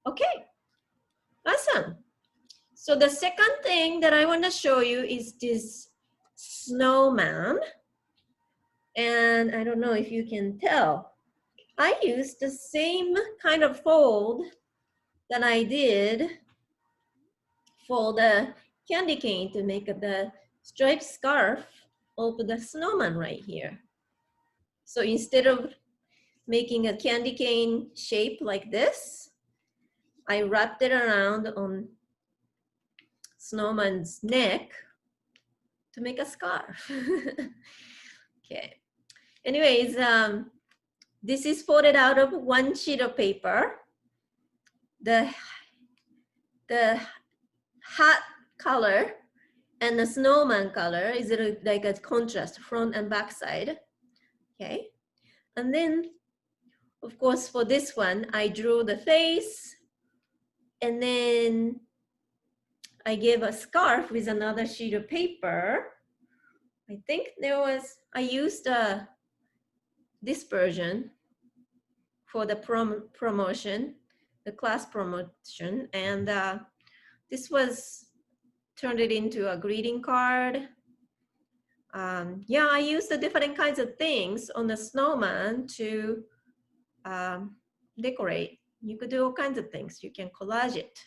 Okay, awesome. So the second thing that I want to show you is this snowman. And I don't know if you can tell. I used the same kind of fold that I did for the candy cane to make the striped scarf of the snowman right here. So instead of making a candy cane shape like this, I wrapped it around on snowman's neck to make a scarf. Okay. Anyways, this is folded out of one sheet of paper. The hat color and the snowman color is like a contrast, front and back side. Okay. And then, of course, for this one, I drew the face, and then I gave a scarf with another sheet of paper. I think I used this version for the promotion, the class promotion, and this was turned it into a greeting card. Yeah, I used the different kinds of things on the snowman to decorate. You could do all kinds of things. You can collage it.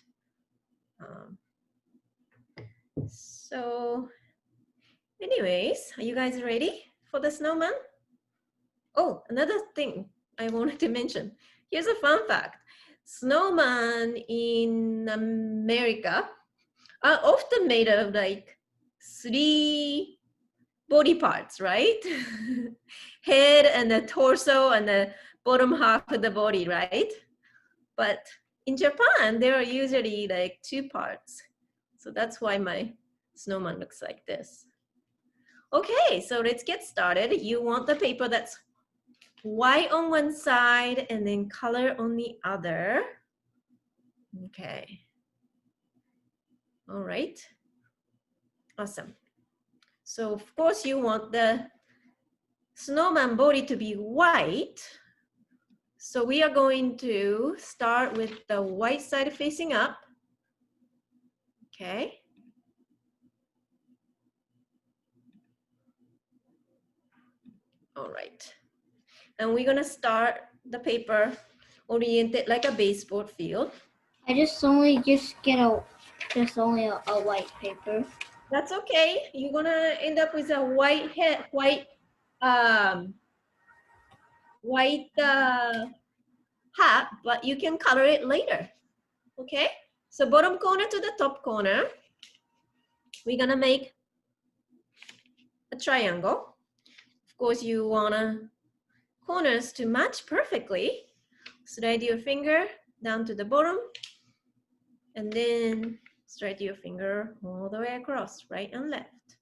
So anyways, are you guys ready for the snowman? Oh, another thing I wanted to mention. Here's a fun fact. Snowman in America are often made of like 3 body parts, right? Head and the torso and the bottom half of the body, right? But in Japan, there are usually like 2 parts. So that's why my snowman looks like this. Okay, so let's get started. You want the paper that's white on one side and then color on the other. Okay. All right. Awesome. So of course you want the snowman body to be white. So we are going to start with the white side facing up. Okay. All right. And we're gonna start the paper oriented like a baseball field. I just only get a white paper. That's okay. You're gonna end up with a white hat but you can color it later. Okay. So bottom corner to the top corner, we're gonna make a triangle. Of course, you wanna corners to match perfectly. Slide your finger down to the bottom, and then slide your finger all the way across, right and left.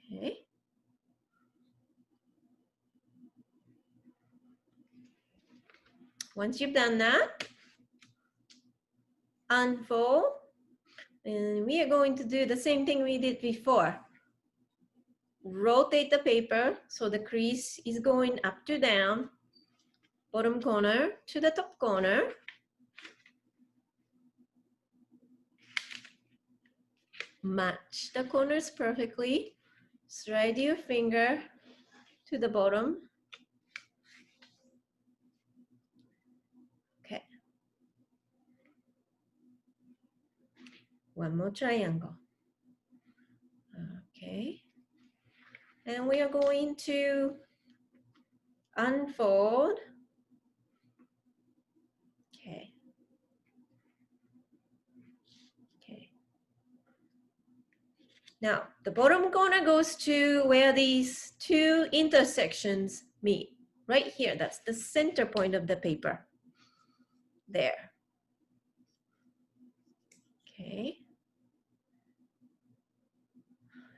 Okay. Once you've done that, unfold, and we are going to do the same thing we did before. Rotate the paper so the crease is going up to down, bottom corner to the top corner. Match the corners perfectly. Slide your finger to the bottom. Okay. One more triangle. Okay. And we are going to unfold. Okay. Okay. Now, the bottom corner goes to where these 2 intersections meet. Right here, that's the center point of the paper. There. Okay.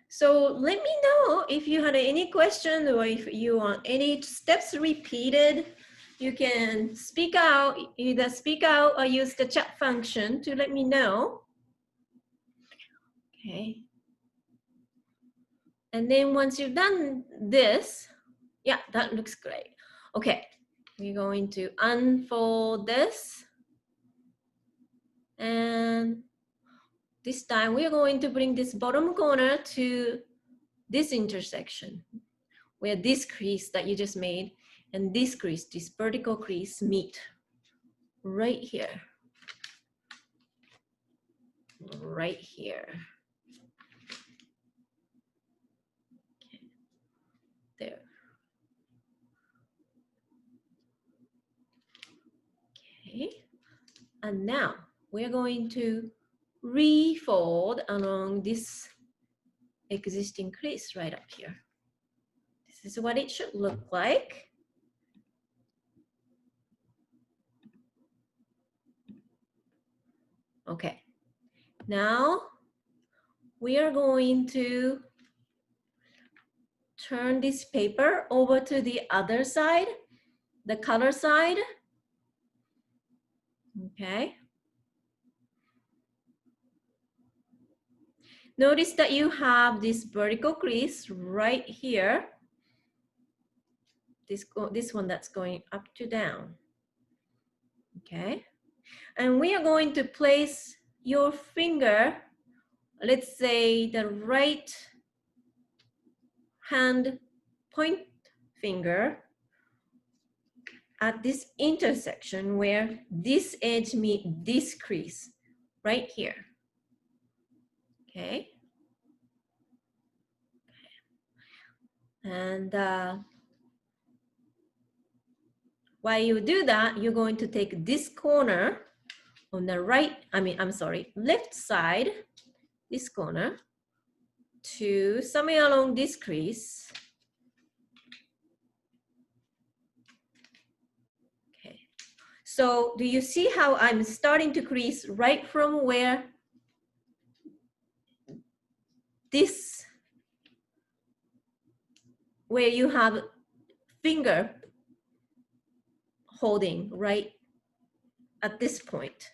So let me know if you had any question or if you want any steps repeated. You can speak out, either speak out or use the chat function to let me know. Okay. And then once you've done this, yeah, that looks great. Okay, we're going to unfold this. And this time we are going to bring this bottom corner to this intersection where this crease that you just made and this crease, this vertical crease meet right here. Right here. Okay. There. Okay. And now we're going to refold along this existing crease right up here. This is what it should look like. Okay. Now we are going to turn this paper over to the other side, the color side. Okay. Notice that you have this vertical crease right here. This one that's going up to down. Okay. And we are going to place your finger, let's say the right hand point finger at this intersection where this edge meets this crease right here. Okay. And while you do that, you're going to take this corner on the left side, this corner, to somewhere along this crease. Okay. So do you see how I'm starting to crease right from where where you have finger holding right at this point,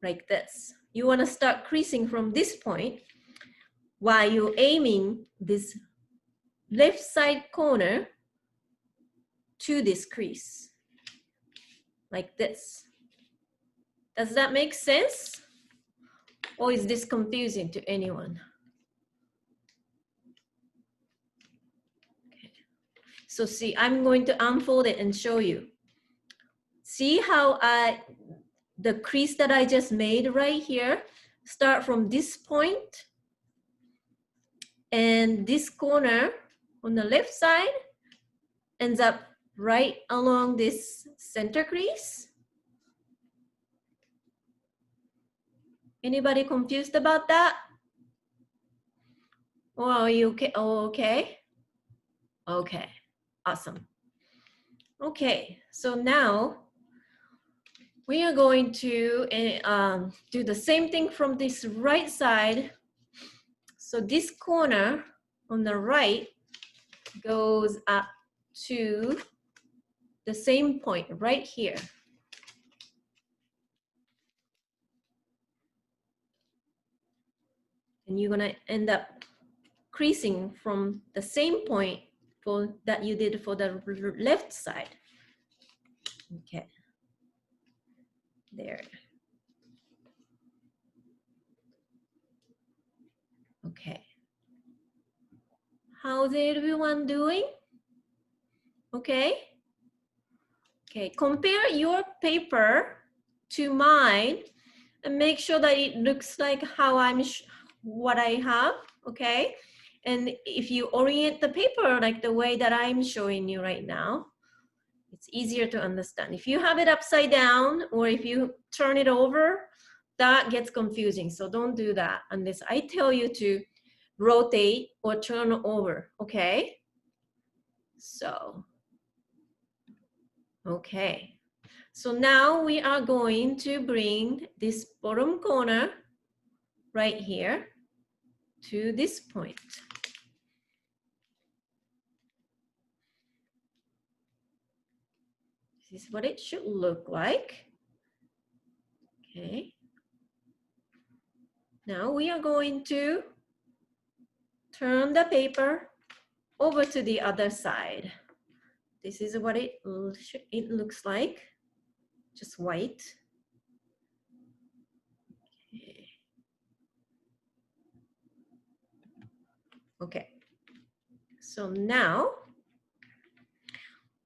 like this. You want to start creasing from this point while you're aiming this left side corner to this crease, like this. Does that make sense? Or is this confusing to anyone? Okay. So see, I'm going to unfold it and show you. See how the crease that I just made right here, start from this point, and this corner on the left side ends up right along this center crease. Anybody confused about that? Or are you okay? Oh, okay. Okay, awesome. Okay, so now we are going to do the same thing from this right side. So this corner on the right goes up to the same point right here. And you're gonna end up creasing from the same point that you did for the left side. Okay, there. Okay. How's everyone doing? Okay. Okay, compare your paper to mine and make sure that it looks like how what I have, okay? And if you orient the paper like the way that I'm showing you right now, it's easier to understand. If you have it upside down or if you turn it over, that gets confusing. So don't do that unless I tell you to rotate or turn over, okay? So, okay. So now we are going to bring this bottom corner right here to this point. This is what it should look like. Okay. Now we are going to turn the paper over to the other side. This is what it looks like, just white. Okay. So now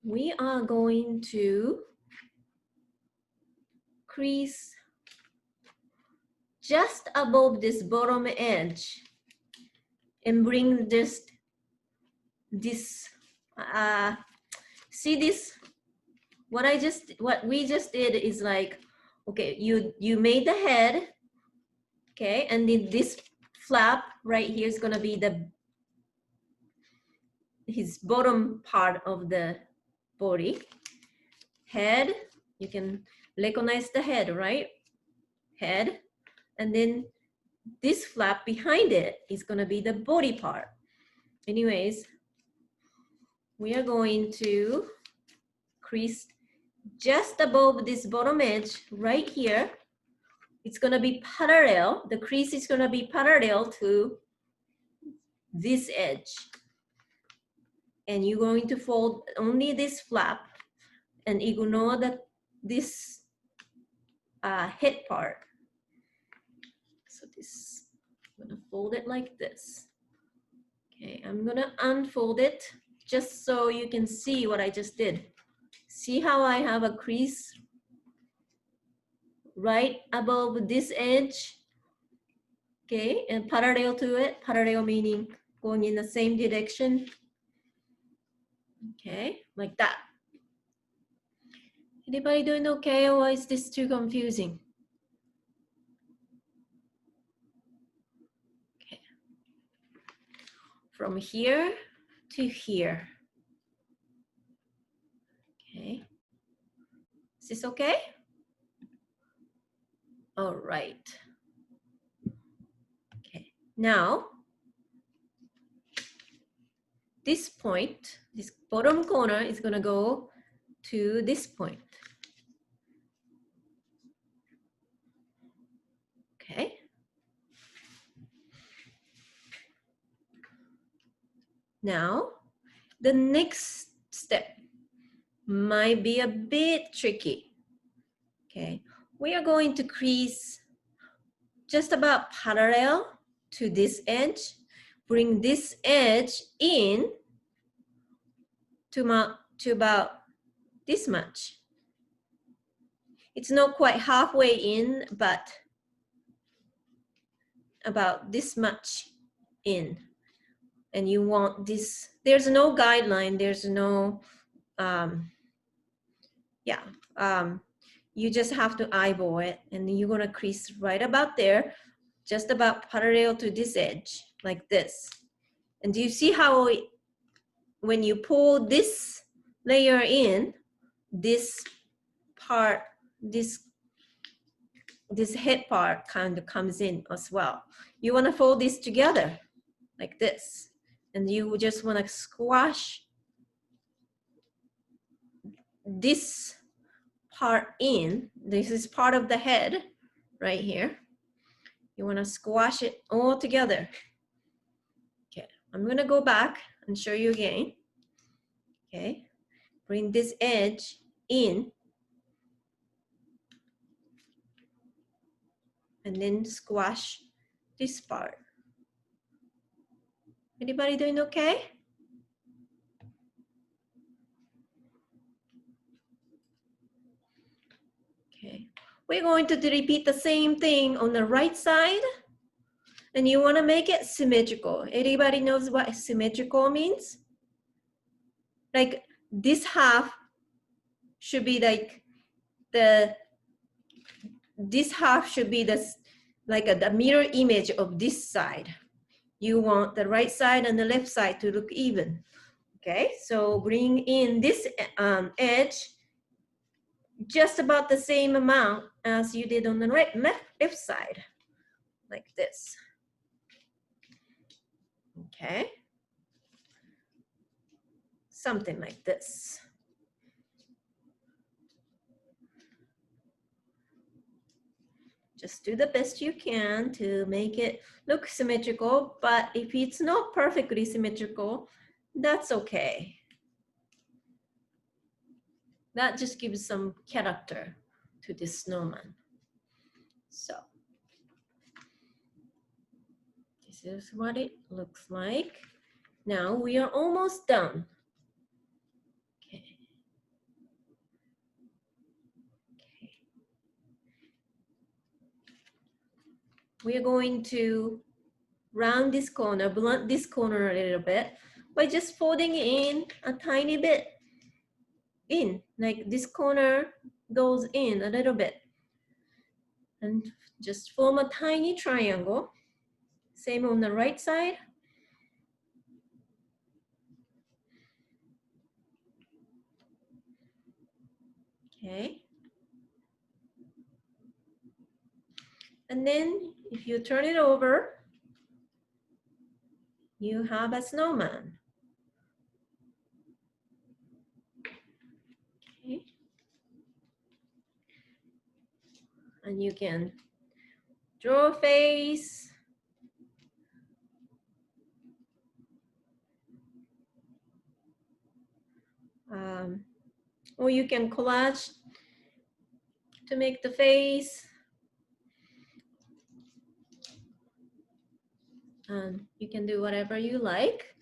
we are going to crease just above this bottom edge and bring this see this, what we just did is like, okay, you made the head, okay, and then this flap right here is gonna be his bottom part of the body. Head, you can recognize the head, right? Head, and then this flap behind it is gonna be the body part. Anyways, we are going to crease just above this bottom edge right here. It's gonna be parallel, the crease is gonna be parallel to this edge. And you're going to fold only this flap and ignore this head part. So this, I'm gonna fold it like this. Okay, I'm gonna unfold it just so you can see what I just did. See how I have a crease right above this edge? Okay, and parallel to it, parallel meaning going in the same direction. Okay, like that. Anybody doing okay, or is this too confusing? Okay. From here to here. Okay. Is this okay? All right. Okay. Now, this point, this bottom corner is going to go to this point. Okay. Now, the next step might be a bit tricky. Okay. We are going to crease just about parallel to this edge. Bring this edge in to about this much. It's not quite halfway in, but about this much in. And you want this, there's no guideline, there's no, you just have to eyeball it, and you're gonna crease right about there, just about parallel to this edge, like this. And do you see how when you pull this layer in, this part, this head part kind of comes in as well. You wanna fold this together like this, and you just wanna squash this part in. This is part of the head right here. You wanna squash it all together. Okay, I'm gonna go back and show you again. Okay, bring this edge in and then squash this part. Anybody doing okay? Okay, we're going to repeat the same thing on the right side, and you want to make it symmetrical. Anybody knows what symmetrical means? Like this half should be like this half should be like the mirror image of this side. You want the right side and the left side to look even. Okay, so bring in this edge just about the same amount as you did on the left side, like this. Okay, something like this. Just do the best you can to make it look symmetrical, but if it's not perfectly symmetrical, that's okay. That just gives some character to this snowman. So This is what it looks like. Now we are almost done. Okay. We are going to round this corner, blunt this corner a little bit by just folding in a tiny bit in, like this corner goes in a little bit. And just form a tiny triangle. Same on the right side. Okay. And then if you turn it over, you have a snowman. Okay. And you can draw a face. Or you can collage to make the face. And you can do whatever you like.